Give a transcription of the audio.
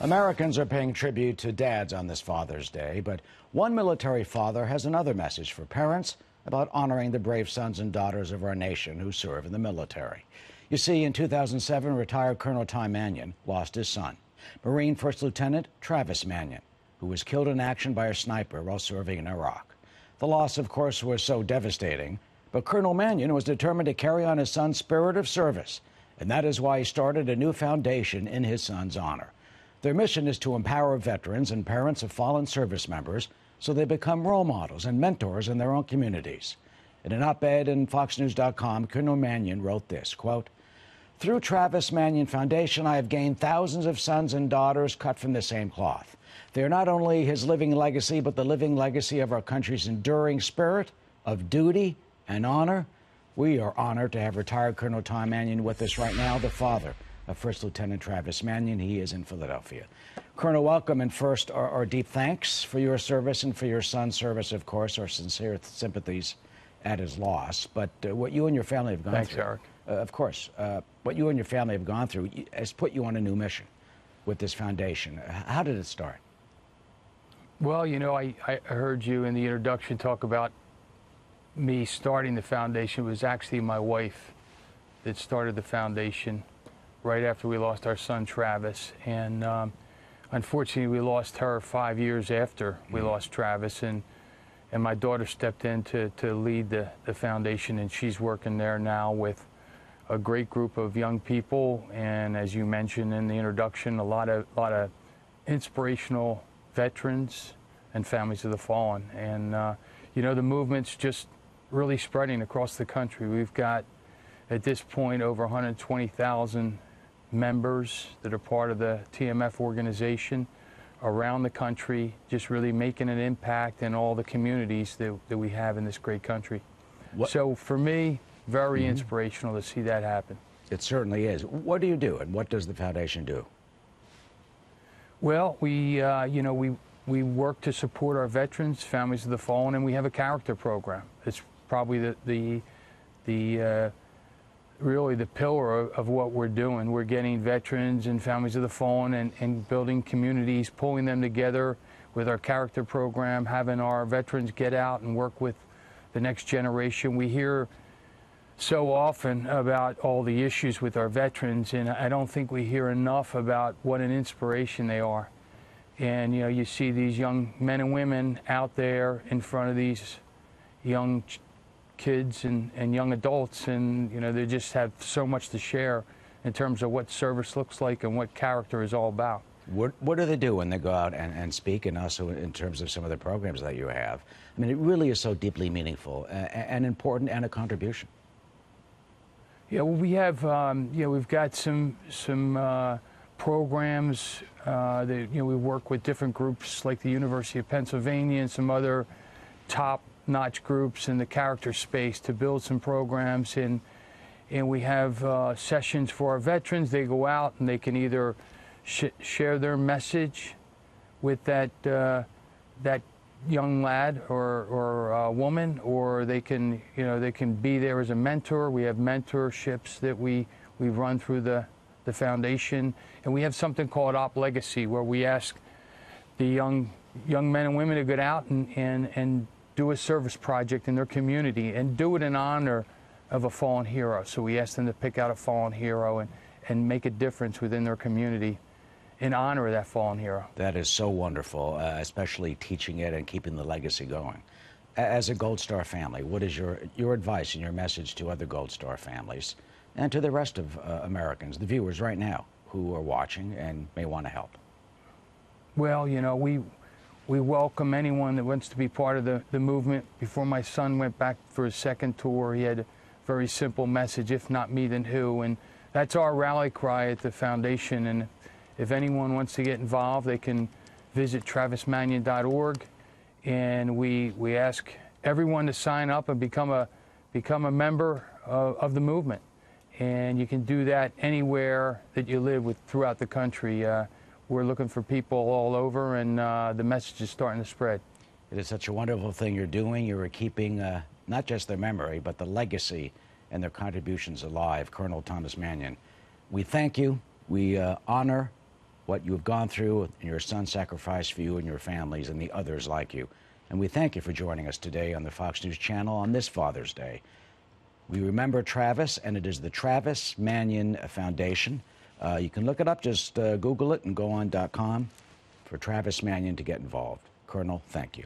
Americans are paying tribute to dads on this Father's Day, but one military father has another message for parents about honoring the brave sons and daughters of our nation who serve in the military. You see, in 2007, retired Colonel Manion lost his son, Marine First Lieutenant Travis Manion, who was killed in action by a sniper while serving in Iraq. The loss, of course, was so devastating, but Colonel Manion was determined to carry on his son's spirit of service, and that is why he started a new foundation in his son's honor. Their mission is to empower veterans and parents of fallen service members so they become role models and mentors in their own communities. In an op-ed in FoxNews.com, Colonel Manion wrote this, quote, "Through Travis Manion Foundation, I have gained thousands of sons and daughters cut from the same cloth. They are not only his living legacy, but the living legacy of our country's enduring spirit of duty and honor. We are honored to have retired Colonel Manion with us right now, the father of First Lieutenant Travis Manion. He is in Philadelphia. Colonel, welcome, and first, our deep thanks for your service and for your son's service, of course, our sincere sympathies at his loss. But what you and your family have gone through... Thanks, Eric. Of course. What you and your family have gone through has put you on a new mission with this foundation. How did it start? Well, you know, I heard you in the introduction talk about me starting the foundation. It was actually my wife that started the foundation right after we lost our son Travis, and unfortunately we lost her 5 years after we lost Travis, and my daughter stepped in to lead the foundation, and she's working there now with a great group of young people, and as you mentioned in the introduction, a lot of inspirational veterans and families of the fallen. And you know, the movement's just really spreading across the country. We've got at this point over 120,000 members that are part of the TMF organization around the country, just really making an impact in all the communities that we have in this great country. So for me, very inspirational to see that happen. It certainly is. What do you do, and what does the foundation do? Well, you know, we work to support our veterans, families of the fallen, and we have a character program. It's probably really the pillar of what we're doing. We're getting veterans and families of the fallen and building communities, pulling them together with our character program, having our veterans get out and work with the next generation. We hear so often about all the issues with our veterans, and I don't think we hear enough about what an inspiration they are. And you know, you see these young men and women out there in front of these young kids and young adults, and you know, they just have so much to share in terms of what service looks like and what character is all about. What do they do when they go out and speak, and also in terms of some of the programs that you have? I mean, it really is so deeply meaningful and important, and a contribution. Yeah, well, we have, you know, we've got some programs that, you know, we work with different groups like the University of Pennsylvania and some other top-notch groups in the character space to build some programs, and we have sessions for our veterans. They go out and they can either share their message with that young lad or woman, or they can, you know, they can be there as a mentor. We have mentorships that we run through the foundation, and we have something called Op Legacy, where we ask the young men and women to get out and do a service project in their community and do it in honor of a fallen hero. So we ask them to pick out a fallen hero and make a difference within their community in honor of that fallen hero. That is so wonderful, especially teaching it and keeping the legacy going. As a Gold Star family, what is your advice and your message to other Gold Star families and to the rest of Americans, the viewers right now who are watching and may want to help? Well, you know, we welcome anyone that wants to be part of the movement. Before my son went back for his second tour, he had a very simple message: if not me, then who? And that's our rally cry at the foundation. And if anyone wants to get involved, they can visit travismanion.org, and we ask everyone to sign up and become a member of the movement. And you can do that anywhere that you live throughout the country. We're looking for people all over, and the message is starting to spread. It is such a wonderful thing you're doing. You're keeping not just their memory, but the legacy and their contributions alive. Colonel Thomas Manion, we thank you. We honor what you have gone through and your son's sacrifice for you and your families and the others like you. And we thank you for joining us today on the Fox News Channel on this Father's Day. We remember Travis, and it is the Travis Manion Foundation. You can look it up, just Google it and go on .com for Travis Manion to get involved. Colonel, thank you.